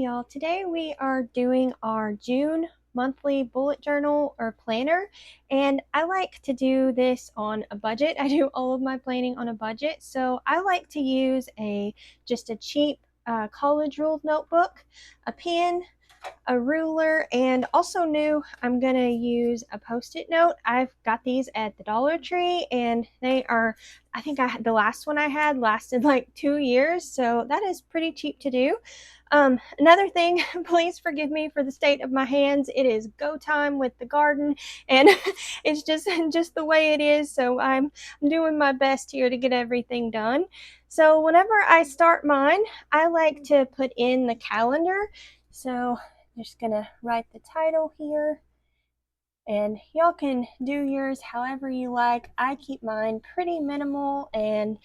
y'all. Today we are doing our June monthly bullet journal or planner, and I like to do this on a budget. I do all of my planning on a budget, so I like to use just a cheap college ruled notebook, a pen, a ruler, and also new, I'm gonna use a post-it note. I've got these at the Dollar Tree, and they are, I think the last one I had lasted like 2 years, so that is pretty cheap to do. Another thing, please forgive me for the state of my hands. It is go time with the garden, and it's just the way it is. So I'm doing my best here to get everything done. So whenever I start mine, I like to put in the calendar. So just gonna write the title here, and y'all can do yours however you like. I keep mine pretty minimal and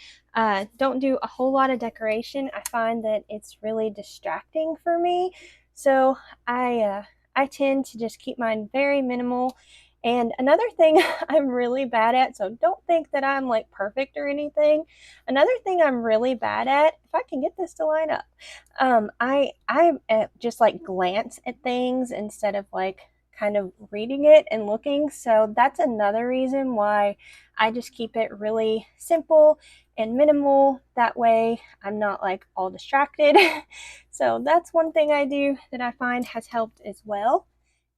don't do a whole lot of decoration. I find that it's really distracting for me, so I tend to just keep mine very minimal. And another thing I'm really bad at, so don't think that I'm like perfect or anything. Another thing I'm really bad at, if I can get this to line up, I just like glance at things instead of like kind of reading it and looking. So that's another reason why I just keep it really simple and minimal. That way I'm not like all distracted. So that's one thing I do that I find has helped as well.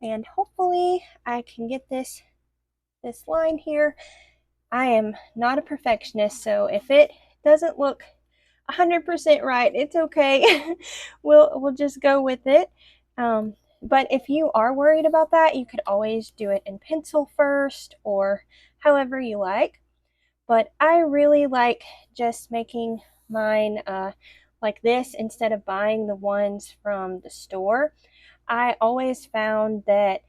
And hopefully I can get this line here. I am not a perfectionist, so if it doesn't look 100% right, it's okay. we'll just go with it. But if you are worried about that, you could always do it in pencil first or however you like. But I really like just making mine like this instead of buying the ones from the store. I always found that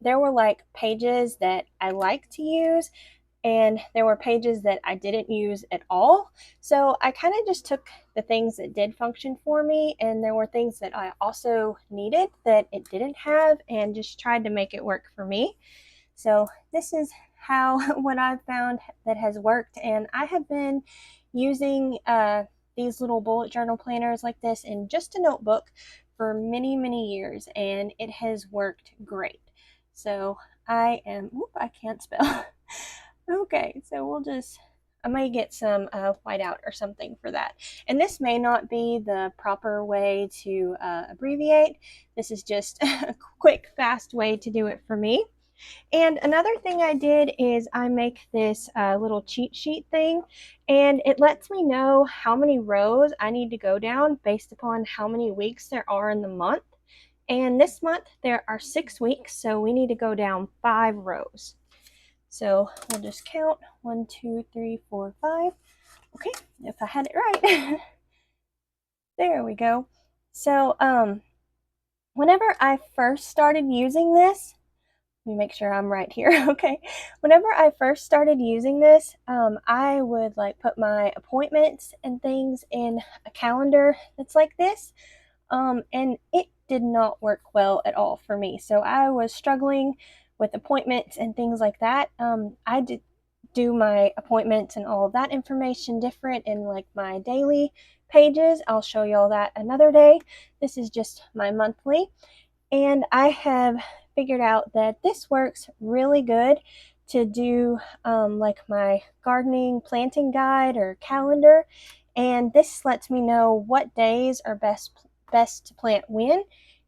there were like pages that I like to use, and there were pages that I didn't use at all. So I kind of just took the things that did function for me, and there were things that I also needed that it didn't have, and just tried to make it work for me. So this is how what I've found that has worked, and I have been using these little bullet journal planners like this in just a notebook for many years, and it has worked great. So I can't spell. Okay, so I may get some whiteout or something for that. And this may not be the proper way to abbreviate. This is just a quick, fast way to do it for me. And another thing I did is I make this little cheat sheet thing, and it lets me know how many rows I need to go down based upon how many weeks there are in the month. And this month there are 6 weeks, so we need to go down 5 rows. So we'll just count 1, 2, 3, 4, 5. Okay, if I had it right. There we go. So whenever I first started using this, let me make sure I'm right here. Okay. Whenever I first started using this, I would like put my appointments and things in a calendar that's like this. And it did not work well at all for me. So I was struggling with appointments and things like that. I did do my appointments and all of that information different in like my daily pages. I'll show you all that another day. This is just my monthly. And I have figured out that this works really good to do like my gardening planting guide or calendar. And this lets me know what days are best to plant when.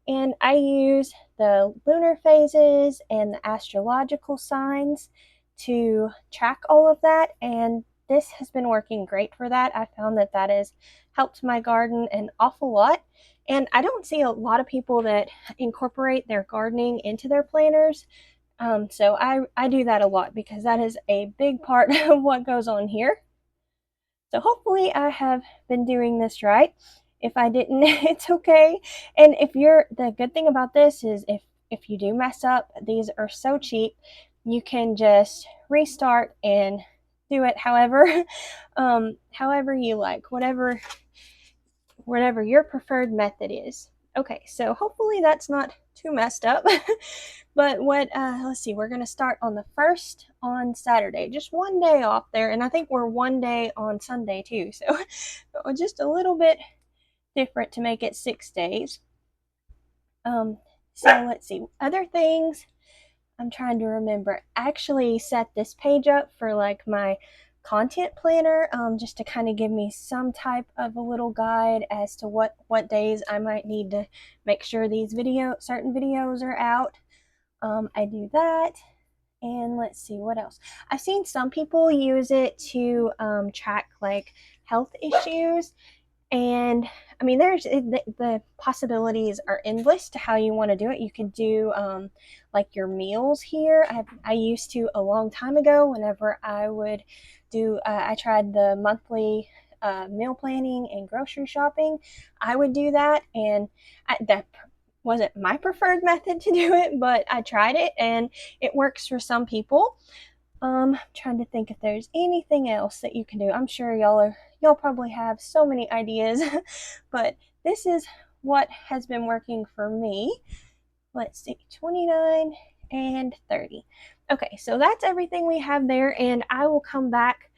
And I use the lunar phases and the astrological signs to track all of that. And this has been working great for that. I found that that has helped my garden an awful lot. And I don't see a lot of people that incorporate their gardening into their planners. So I do that a lot because that is a big part of what goes on here. So hopefully I have been doing this right. If I didn't, it's okay. And the good thing about this is if you do mess up, these are so cheap. You can just restart and do it however you like, whatever your preferred method is. Okay, so hopefully that's not too messed up. But let's see, we're going to start on the 1st on Saturday. Just one day off there, and I think we're one day on Sunday too. So just a little bit different to make it 6 days. So let's see, other things I'm trying to remember. I actually set this page up for like my content planner, just to kind of give me some type of a little guide as to what days I might need to make sure these certain videos are out. I do that. And let's see what else. I've seen some people use it to track like health issues. And I mean, the possibilities are endless to how you want to do it. You could do like your meals here. I used to a long time ago. Whenever I would do, I tried the monthly meal planning and grocery shopping. I would do that, and that wasn't my preferred method to do it, but I tried it, and it works for some people. Trying to think if there's anything else that you can do. I'm sure y'all probably have so many ideas, but this is what has been working for me. Let's see, 29 and 30. Okay, so that's everything we have there, and I will come back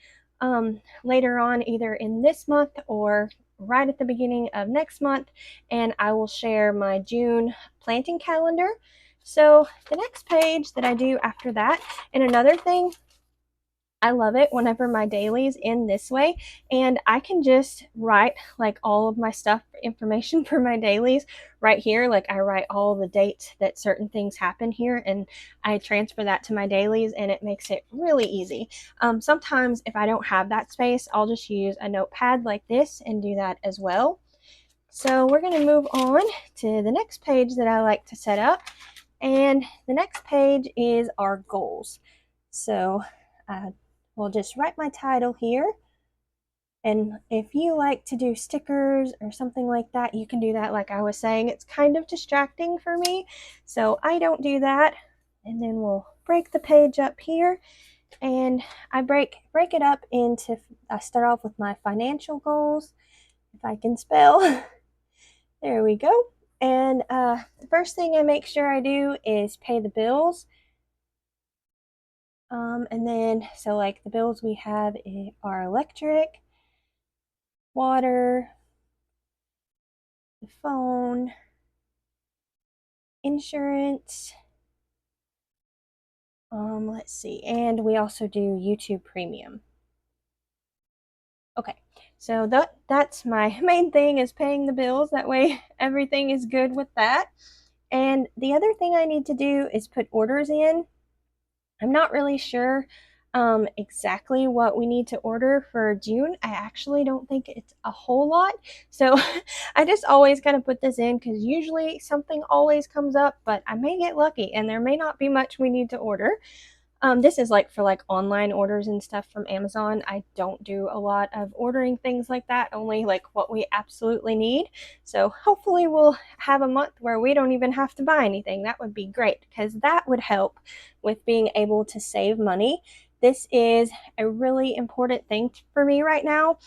later on, either in this month or right at the beginning of next month, and I will share my June planting calendar. So the next page that I do after that, and another thing, I love it whenever my dailies end this way, and I can just write like all of my stuff, information for my dailies right here. Like I write all the dates that certain things happen here, and I transfer that to my dailies, and it makes it really easy. Sometimes if I don't have that space, I'll just use a notepad like this and do that as well. So we're going to move on to the next page that I like to set up, and the next page is our goals. So we'll just write my title here. And if you like to do stickers or something like that, you can do that. Like I was saying, it's kind of distracting for me, so I don't do that. And then we'll break the page up here, and I break it up into, I start off with my financial goals, if I can spell. There we go. And the first thing I make sure I do is pay the bills. And then, so like the bills we have are electric, water, the phone, insurance. Let's see, and we also do YouTube Premium. Okay, so that's my main thing, is paying the bills. That way everything is good with that. And the other thing I need to do is put orders in. I'm not really sure exactly what we need to order for June. I actually don't think it's a whole lot. So I just always kind of put this in because usually something always comes up, but I may get lucky and there may not be much we need to order. This is like for like online orders and stuff from Amazon. I don't do a lot of ordering things like that, only like what we absolutely need. So hopefully we'll have a month where we don't even have to buy anything. That would be great, because that would help with being able to save money. This is a really important thing for me right now.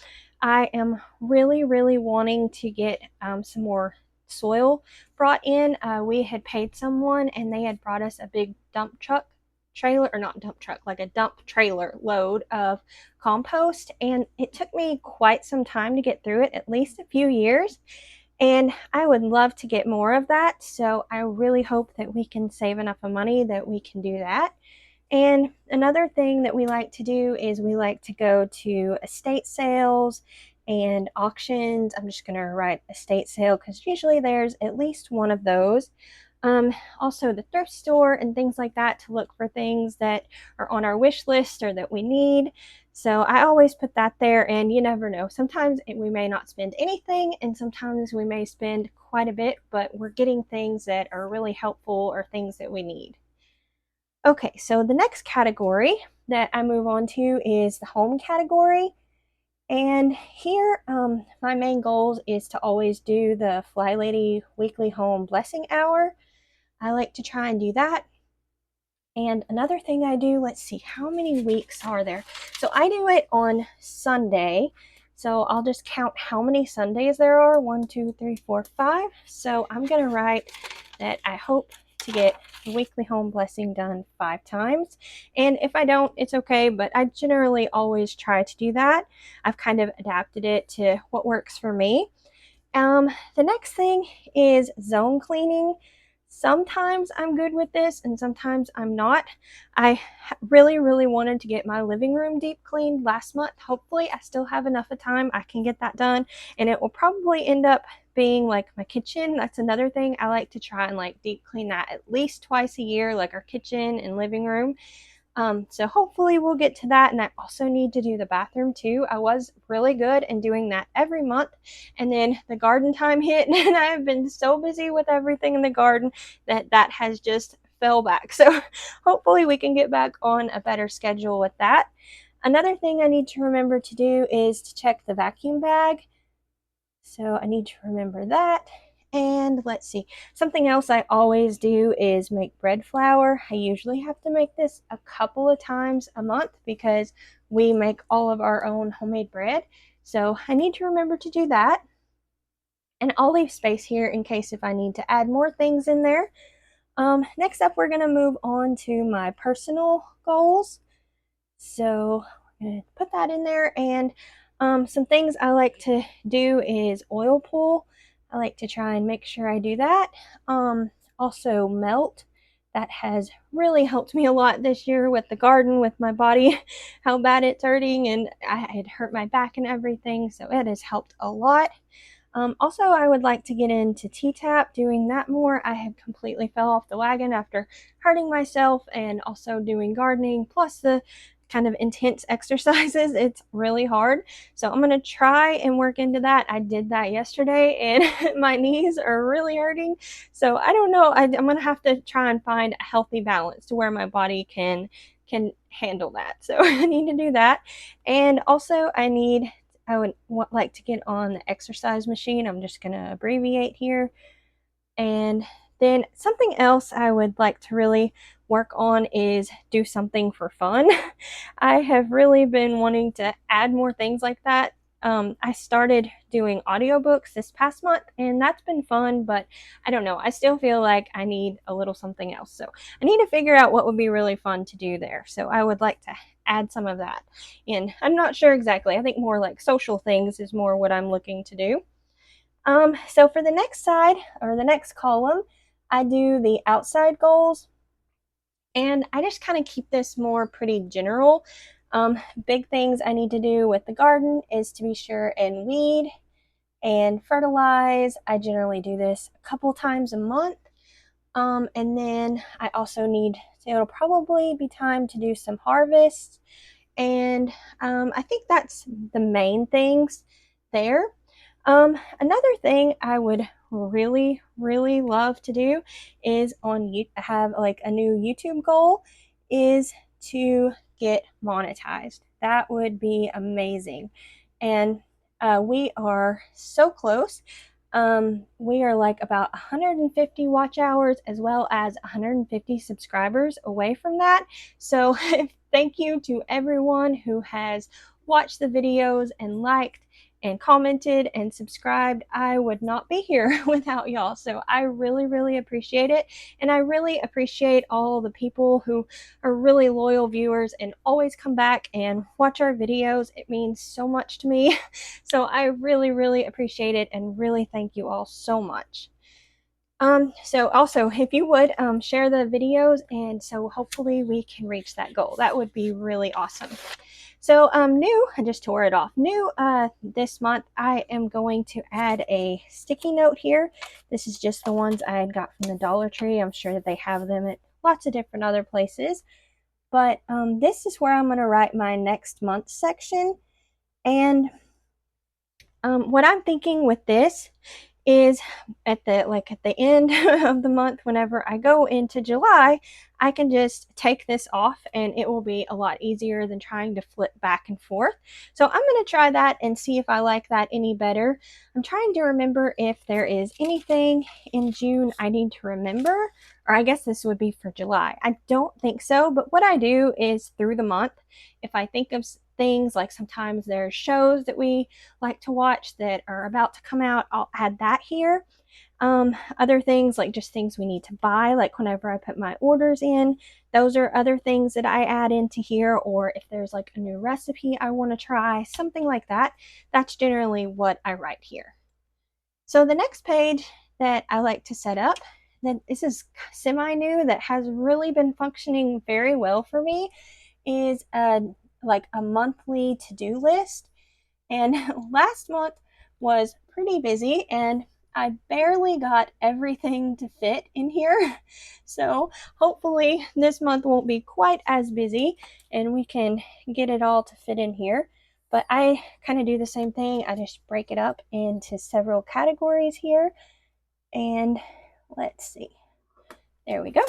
I am really, really wanting to get some more soil brought in. We had paid someone and they had brought us a big dump truck trailer, or not dump truck, like a dump trailer load of compost, and it took me quite some time to get through it, at least a few years, and I would love to get more of that. So I really hope that we can save enough of money that we can do that. And another thing that we like to do is we like to go to estate sales and auctions. I'm just going to write estate sale because usually there's at least one of those. Also the thrift store and things like that, to look for things that are on our wish list or that we need. So I always put that there, and you never know. Sometimes we may not spend anything, and sometimes we may spend quite a bit, but we're getting things that are really helpful or things that we need. Okay, so the next category that I move on to is the home category. And here, my main goals is to always do the Fly Lady weekly home blessing hour. I like to try and do that. And another thing I do, let's see, how many weeks are there? So I do it on Sunday. So I'll just count how many Sundays there are. 1, 2, 3, 4, 5. So I'm going to write that I hope to get the weekly home blessing done 5 times. And if I don't, it's okay, but I generally always try to do that. I've kind of adapted it to what works for me. The next thing is zone cleaning. Sometimes I'm good with this and sometimes I'm not. I really wanted to get my living room deep cleaned last month. Hopefully I still have enough of time I can get that done, and it will probably end up being like my kitchen. That's another thing. I like to try and like deep clean that at least twice a year, like our kitchen and living room. So hopefully we'll get to that. And I also need to do the bathroom too. I was really good in doing that every month. And then the garden time hit and I have been so busy with everything in the garden that that has just fell back. So hopefully we can get back on a better schedule with that. Another thing I need to remember to do is to check the vacuum bag. So I need to remember that. And let's see, something else I always do is make bread flour. I usually have to make this a couple of times a month because we make all of our own homemade bread. So I need to remember to do that. And I'll leave space here in case if I need to add more things in there. Next up, we're going to move on to my personal goals. So I'm going to put that in there. And some things I like to do is oil pull. I like to try and make sure I do that. Also melt. That has really helped me a lot this year with the garden, with my body, how bad it's hurting, and I had hurt my back and everything. So it has helped a lot. Also, I would like to get into T-Tap, doing that more. I have completely fell off the wagon after hurting myself and also doing gardening, plus the kind of intense exercises. It's really hard. So I'm going to try and work into that. I did that yesterday and my knees are really hurting. So I don't know. I'm going to have to try and find a healthy balance to where my body can handle that. So I need to do that. And also I would like to get on the exercise machine. I'm just going to abbreviate here. And then something else I would like to really work on is do something for fun. I have really been wanting to add more things like that. I started doing audiobooks this past month and that's been fun, but I don't know. I still feel like I need a little something else. So I need to figure out what would be really fun to do there. So I would like to add some of that in. I'm not sure exactly. I think more like social things is more what I'm looking to do. So for the next side or the next column, I do the outside goals. And I just kind of keep this more pretty general. Big things I need to do with the garden is to be sure and weed and fertilize. I generally do this a couple times a month. And then I also need to, it'll probably be time to do some harvest. And I think that's the main things there. Another thing I would really love to do is have like a new YouTube goal is to get monetized. That would be amazing. And we are so close. We are like about 150 watch hours as well as 150 subscribers away from that. So thank you to everyone who has watched the videos and liked and commented and subscribed. I would not be here without y'all. So I really appreciate it. And I really appreciate all the people who are really loyal viewers and always come back and watch our videos. It means so much to me. So I really appreciate it and really thank you all so much. So also, if you would share the videos, and so hopefully we can reach that goal. That would be really awesome. So new, I just tore it off. New this month, I am going to add a sticky note here. This is just the ones I had got from the Dollar Tree. I'm sure that they have them at lots of different other places. But this is where I'm going to write my next month section. And what I'm thinking with this is at the end of the month, whenever I go into July, I can just take this off and it will be a lot easier than trying to flip back and forth. So I'm going to try that and see if I like that any better. I'm trying to remember if there is anything in June I need to remember, or I guess this would be for July. I don't think so, but what I do is through the month, if I think of things like sometimes there's shows that we like to watch that are about to come out, I'll add that here. Other things like just things we need to buy, like whenever I put my orders in, those are other things that I add into here, or if there's like a new recipe I want to try, something like that, that's generally what I write here. So the next page that I like to set up, that this is semi-new, that has really been functioning very well for me, is like a monthly to-do list. And last month was pretty busy and I barely got everything to fit in here. So hopefully this month won't be quite as busy and we can get it all to fit in here. But I kind of do the same thing. I just break it up into several categories here. And let's see. There we go.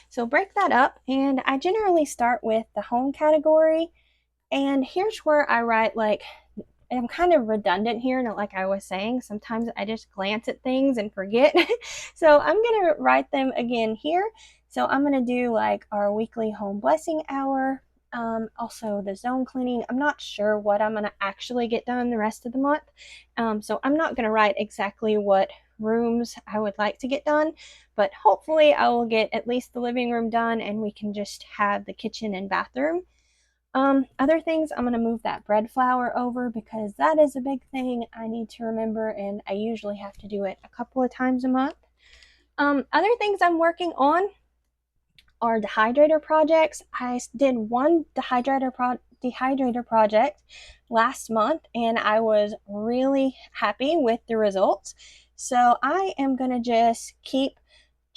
So break that up, and I generally start with the home category. And here's where I write, like, I'm kind of redundant here, not like I was saying. Sometimes I just glance at things and forget. So I'm going to write them again here. So I'm going to do like our weekly home blessing hour, also the zone cleaning. I'm not sure what I'm going to actually get done the rest of the month. So I'm not going to write exactly what rooms I would like to get done, but hopefully I will get at least the living room done and we can just have the kitchen and bathroom. Other things, I'm going to move that bread flour over because that is a big thing I need to remember, and I usually have to do it a couple of times a month. Other things I'm working on are dehydrator projects. I did one dehydrator project last month, and I was really happy with the results. So I am going to just keep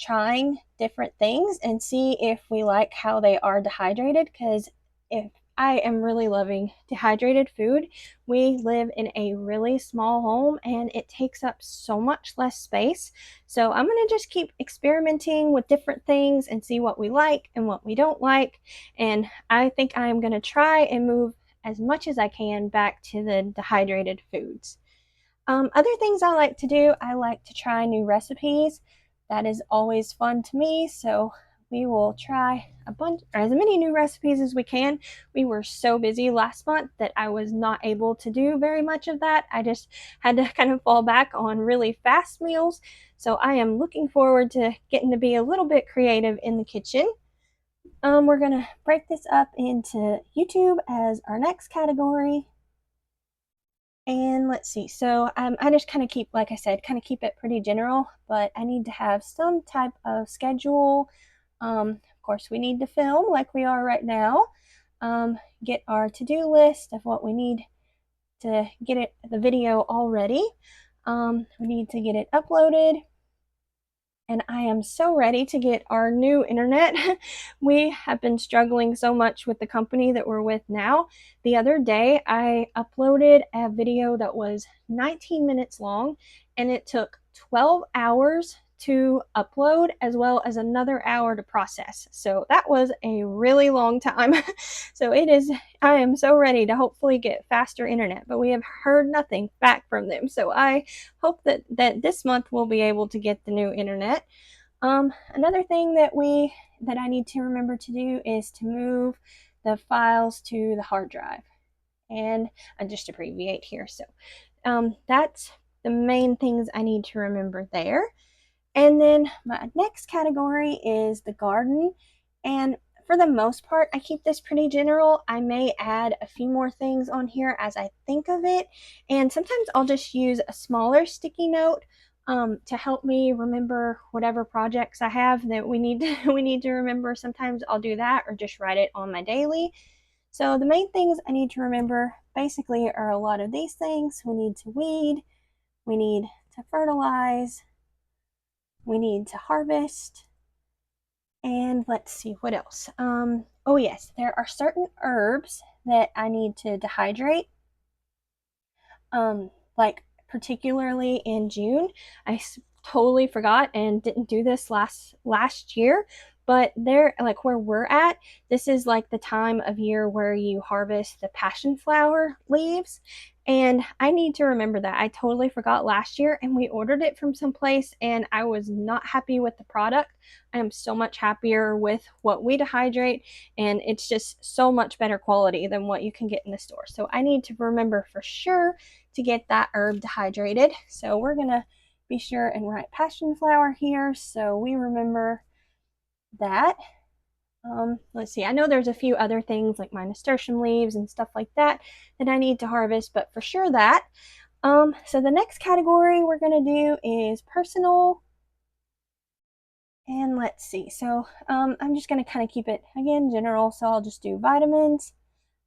trying different things and see if we like how they are dehydrated, because if I am really loving dehydrated food. We live in a really small home and it takes up so much less space. So I'm going to just keep experimenting with different things and see what we like and what we don't like. And I think I'm going to try and move as much as I can back to the dehydrated foods. Other things I like to do, I like to try new recipes. That is always fun to me. So we will try a bunch, or as many new recipes as we can. We were so busy last month that I was not able to do very much of that. I just had to kind of fall back on really fast meals. So I am looking forward to getting to be a little bit creative in the kitchen. We're going to break this up into YouTube as our next category. And let's see. So I just kind of keep, like I said, kind of keep it pretty general, but I need to have some type of schedule. Of course, we need to film like we are right now. Get our to-do list of what we need to get it the video all ready. We need to get it uploaded. And I am so ready to get our new internet. We have been struggling so much with the company that we're with now. The other day, I uploaded a video that was 19 minutes long, and it took 12 hours to upload as well as another hour to process. So that was a really long time. So I am so ready to hopefully get faster internet, but we have heard nothing back from them. So I hope that this month we'll be able to get the new internet. Another thing that I need to remember to do is to move the files to the hard drive. And just abbreviate here. So that's the main things I need to remember there. And then my next category is the garden. And for the most part, I keep this pretty general. I may add a few more things on here as I think of it. And sometimes I'll just use a smaller sticky note to help me remember whatever projects I have that we need to remember. Sometimes I'll do that or just write it on my daily. So the main things I need to remember basically are a lot of these things. We need to weed, we need to fertilize, we need to harvest, and let's see what else. Oh yes, there are certain herbs that I need to dehydrate. Like particularly in June, I totally forgot and didn't do this last year, but there, like where we're at, this is like the time of year where you harvest the passion flower leaves, and I need to remember that. I totally forgot last year, and we ordered it from someplace and I was not happy with the product. I am so much happier with what we dehydrate, and it's just so much better quality than what you can get in the store. So I need to remember for sure to get that herb dehydrated. So we're gonna be sure and write passion flower here so we remember that. Let's see, I know there's a few other things like my nasturtium leaves and stuff like that that I need to harvest, but for sure that. So the next category we're going to do is personal. And let's see. So I'm just going to kind of keep it, again, general. So I'll just do vitamins.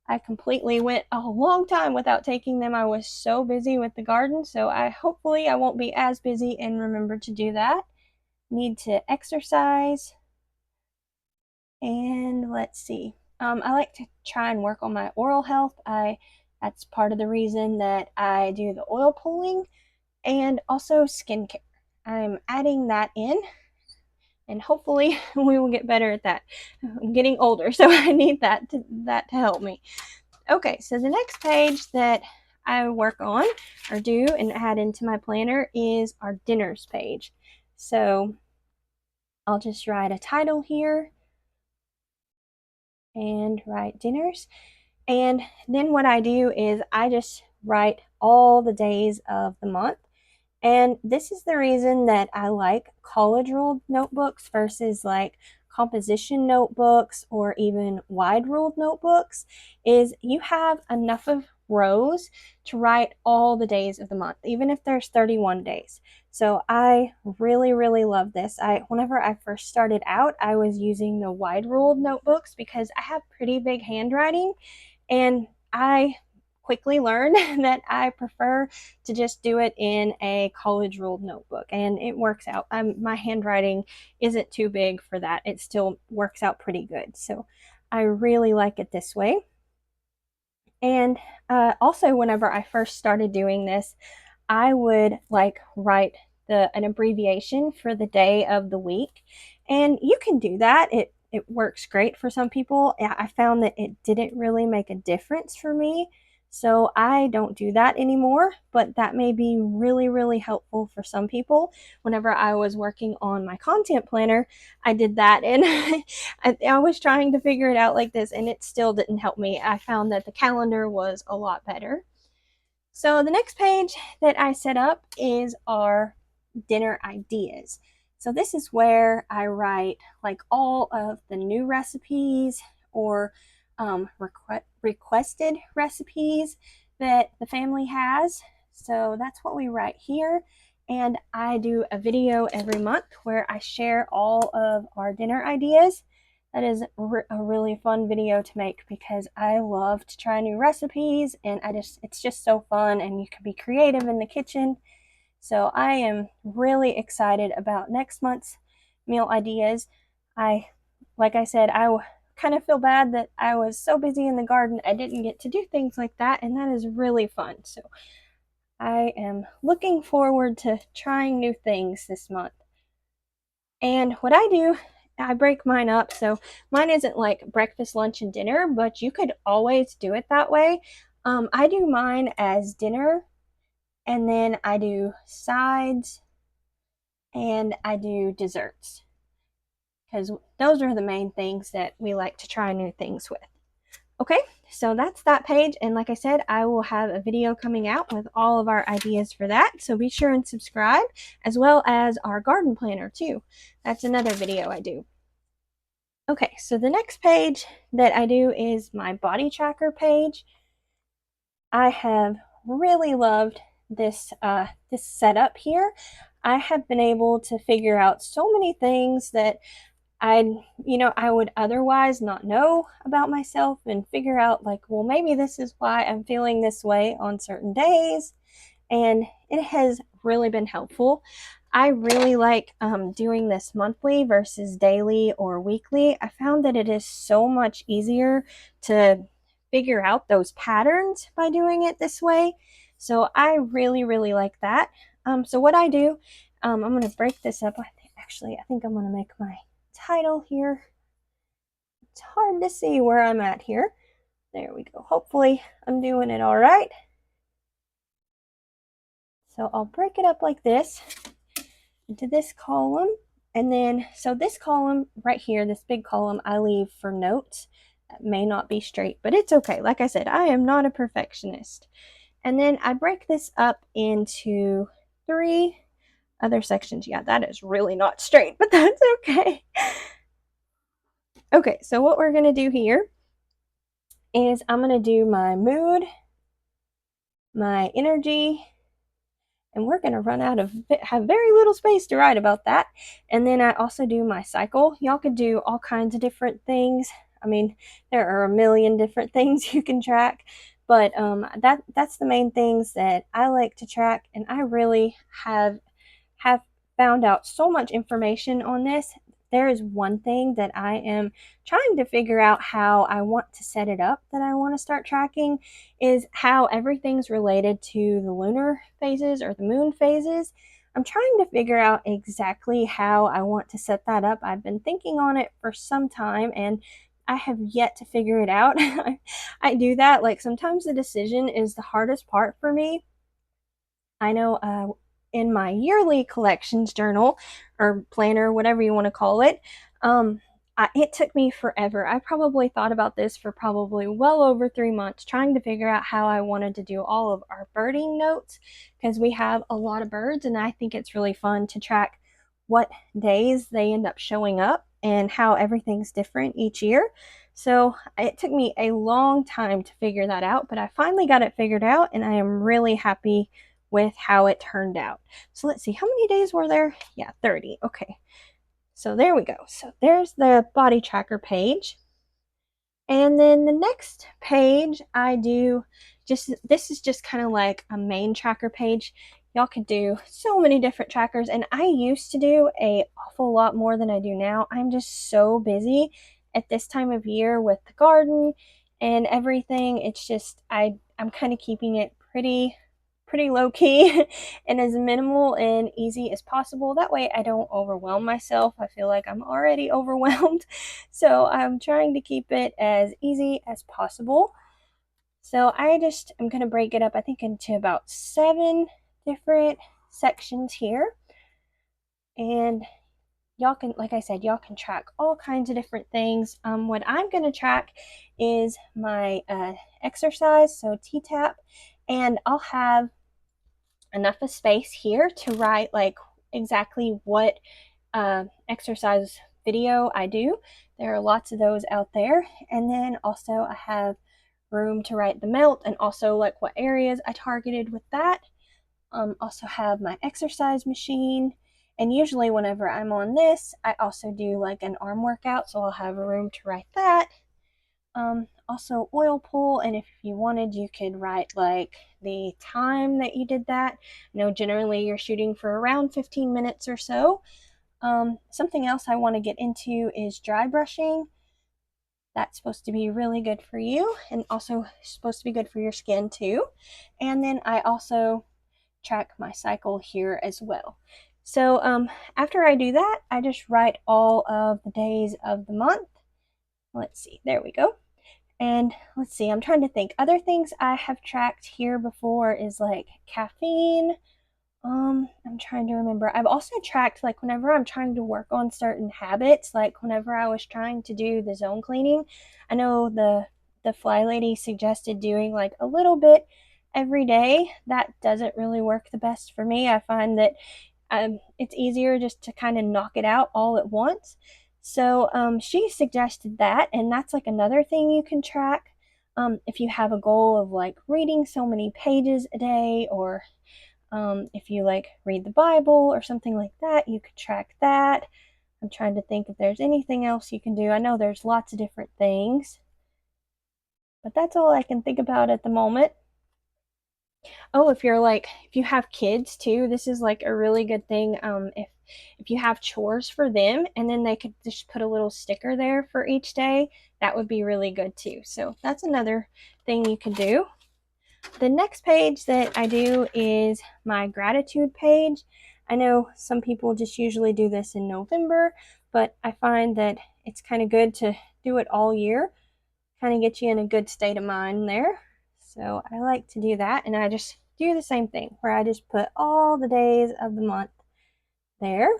I completely went a long time without taking them. I was so busy with the garden. So hopefully I won't be as busy and remember to do that. Need to exercise. And let's see. I like to try and work on my oral health. That's part of the reason that I do the oil pulling, and also skincare. I'm adding that in, and hopefully we will get better at that. I'm getting older, so I need that to help me. Okay, so the next page that I work on or do and add into my planner is our dinners page. So I'll just write a title here and write dinners. And then what I do is I just write all the days of the month. And this is the reason that I like college ruled notebooks versus like composition notebooks or even wide ruled notebooks, is you have enough of rows to write all the days of the month, even if there's 31 days. So I really, really love this. Whenever I first started out, I was using the wide ruled notebooks because I have pretty big handwriting, and I quickly learned that I prefer to just do it in a college ruled notebook, and it works out. My handwriting isn't too big for that. It still works out pretty good. So I really like it this way. And also, whenever I first started doing this, I would like write an abbreviation for the day of the week. And you can do that. It works great for some people. I found that it didn't really make a difference for me. So I don't do that anymore, but that may be really, really helpful for some people. Whenever I was working on my content planner, I did that, and I was trying to figure it out like this, and it still didn't help me. I found that the calendar was a lot better. So the next page that I set up is our dinner ideas. So this is where I write like all of the new recipes or requested recipes that the family has. So that's what we write here. And I do a video every month where I share all of our dinner ideas. That is a really fun video to make because I love to try new recipes, and it's just so fun, and you can be creative in the kitchen. So I am really excited about next month's meal ideas. Like I said, I kind of feel bad that I was so busy in the garden I didn't get to do things like that, and that is really fun. So I am looking forward to trying new things this month. And what I do, I break mine up. So mine isn't like breakfast, lunch, and dinner, but you could always do it that way. I do mine as dinner, and then I do sides, and I do desserts, because those are the main things that we like to try new things with. Okay, so that's that page. And like I said, I will have a video coming out with all of our ideas for that. So be sure and subscribe, as well as our garden planner too. That's another video I do. Okay, so the next page that I do is my body tracker page. I have really loved this setup here. I have been able to figure out so many things that I would otherwise not know about myself, and figure out like, well, maybe this is why I'm feeling this way on certain days. And it has really been helpful. I really like doing this monthly versus daily or weekly. I found that it is so much easier to figure out those patterns by doing it this way. So I really, really like that. So what I do, I'm going to break this up. I think I'm going to make my title here. It's hard to see where I'm at here. There we go. Hopefully I'm doing it all right. So I'll break it up like this into this column. And then, so this column right here, this big column, I leave for notes. That may not be straight, but it's okay. Like I said, I am not a perfectionist. And then I break this up into 3 other sections. Yeah, that is really not straight, but that's okay. Okay, so what we're going to do here is I'm going to do my mood, my energy, and we're going to run out of have very little space to write about that. And then I also do my cycle. Y'all could do all kinds of different things. I mean, there are a million different things you can track, but that's the main things that I like to track, and I really have found out so much information on this. There is one thing that I am trying to figure out how I want to set it up that I want to start tracking is how everything's related to the lunar phases or the moon phases. I'm trying to figure out exactly how I want to set that up. I've been thinking on it for some time and I have yet to figure it out. I do that. Like sometimes the decision is the hardest part for me. I know in my yearly collections journal or planner, whatever you want to call it, it took me forever. I probably thought about this for probably well over 3 months, trying to figure out how I wanted to do all of our birding notes because we have a lot of birds, and I think it's really fun to track what days they end up showing up and how everything's different each year. So it took me a long time to figure that out, but I finally got it figured out, and I am really happy with how it turned out. So let's see, how many days were there? Yeah, 30. Okay. So there we go. So there's the body tracker page. And then the next page I do this is just kind of like a main tracker page. Y'all could do so many different trackers, and I used to do a awful lot more than I do now. I'm just so busy at this time of year with the garden and everything. It's just I'm kind of keeping it pretty low key and as minimal and easy as possible. That way I don't overwhelm myself. I feel like I'm already overwhelmed. So I'm trying to keep it as easy as possible. So I'm going to break it up, I think, into about 7 different sections here. And y'all can, like I said, y'all can track all kinds of different things. What I'm going to track is my exercise, so T-tap, and I'll have enough of space here to write like exactly what exercise video I do. There are lots of those out there. And then also I have room to write the melt and also like what areas I targeted with that. Also have my exercise machine. And usually whenever I'm on this, I also do like an arm workout. So I'll have a room to write that. Also oil pull, and if you wanted, you could write like the time that you did that. Generally you're shooting for around 15 minutes or so. Something else I want to get into is dry brushing. That's supposed to be really good for you and also supposed to be good for your skin too. And then I also track my cycle here as well. So after I do that, I just write all of the days of the month. Let's see, there we go. And let's see, I'm trying to think. Other things I have tracked here before is like caffeine. I'm trying to remember. I've also tracked like whenever I'm trying to work on certain habits, like whenever I was trying to do the zone cleaning. I know the fly lady suggested doing like a little bit every day. That doesn't really work the best for me. I find that it's easier just to kind of knock it out all at once. So she suggested that, and that's like another thing you can track. If you have a goal of like reading so many pages a day, or if you like read the Bible or something like that, you could track that. I'm trying to think if there's anything else you can do. I know there's lots of different things, but that's all I can think about at the moment. Oh, if you have kids too, this is like a really good thing. If you have chores for them, and then they could just put a little sticker there for each day, that would be really good too. So that's another thing you can do. The next page that I do is my gratitude page. I know some people just usually do this in November, but I find that it's kind of good to do it all year. Kind of get you in a good state of mind there. So I like to do that, and I just do the same thing where I just put all the days of the month there.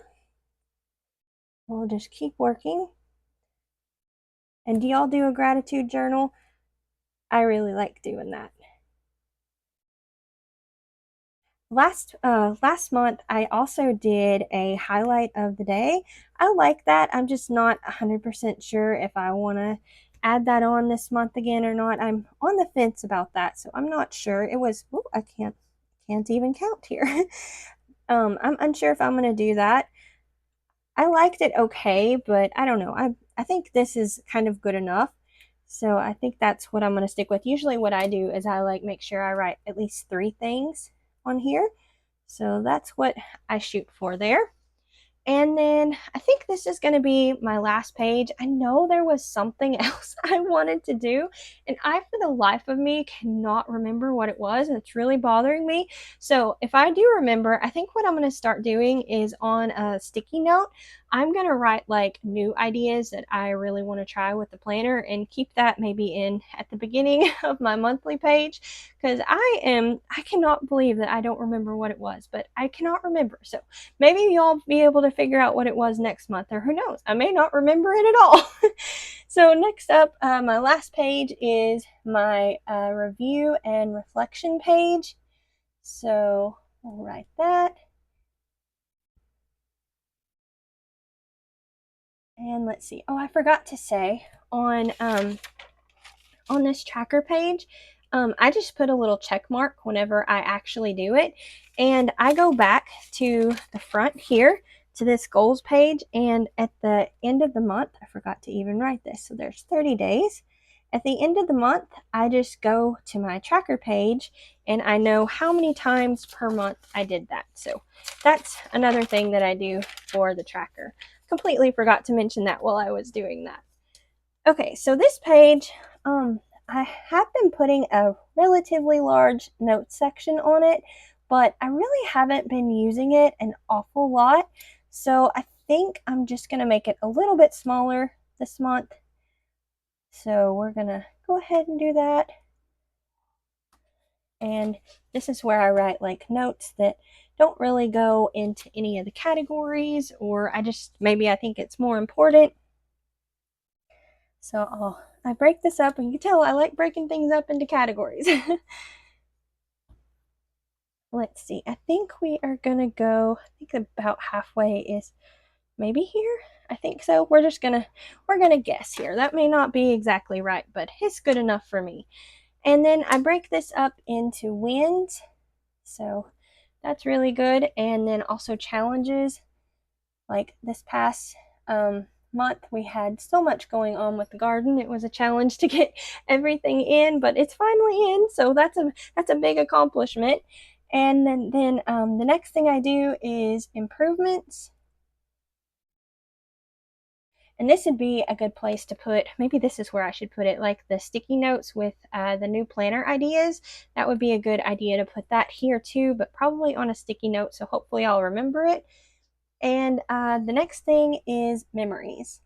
We'll just keep working. And do y'all do a gratitude journal? I really like doing that. Last month I also did a highlight of the day. I like that. I'm just not 100% sure if I want to add that on this month again or not. I'm on the fence about that, so I'm not sure. It was, I can't can't even count here. I'm unsure if I'm going to do that. I liked it okay, but I don't know. I think this is kind of good enough. So I think that's what I'm going to stick with. Usually what I do is I like make sure I write at least 3 things on here. So that's what I shoot for there. And then I think this is going to be my last page. I know there was something else I wanted to do, and I, for the life of me, cannot remember what it was, and it's really bothering me. So if I do remember, I think what I'm going to start doing is on a sticky note, I'm going to write like new ideas that I really want to try with the planner and keep that maybe in at the beginning of my monthly page, because I cannot believe that I don't remember what it was, but I cannot remember. So maybe y'all be able to figure out what it was next month, or who knows, I may not remember it at all. So next up, my last page is my review and reflection page. So I'll write that. And let's see. Oh, I forgot to say on this tracker page, I just put a little check mark whenever I actually do it. And I go back to the front here to this goals page. And at the end of the month, I forgot to even write this. So there's 30 days. At the end of the month, I just go to my tracker page and I know how many times per month I did that. So that's another thing that I do for the tracker. Completely forgot to mention that while I was doing that. Okay, so this page, I have been putting a relatively large notes section on it, but I really haven't been using it an awful lot. So I think I'm just going to make it a little bit smaller this month. So we're going to go ahead and do that. And this is where I write like notes that don't really go into any of the categories, or maybe I think it's more important. So I break this up, and you can tell I like breaking things up into categories. Let's see. I think we are gonna go, I think about halfway is maybe here. I think so. We're gonna guess here. That may not be exactly right, but it's good enough for me. And then I break this up into wins. So that's really good. And then also challenges. Like this past month, we had so much going on with the garden. It was a challenge to get everything in, but it's finally in. So that's a big accomplishment. And then the next thing I do is improvements. And this would be a good place to put, maybe this is where I should put it, like the sticky notes with the new planner ideas. That would be a good idea to put that here too, but probably on a sticky note, so hopefully I'll remember it. And the next thing is memories.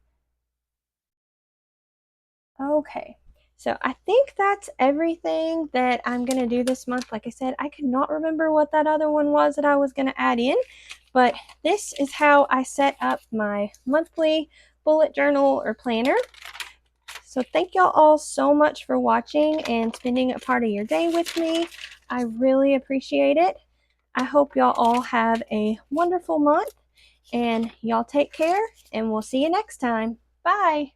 Okay, so I think that's everything that I'm going to do this month. Like I said, I could not remember what that other one was that I was going to add in, but this is how I set up my monthly bullet journal or planner. So thank y'all all so much for watching and spending a part of your day with me. I really appreciate it. I hope y'all all have a wonderful month, and y'all take care, and we'll see you next time. Bye.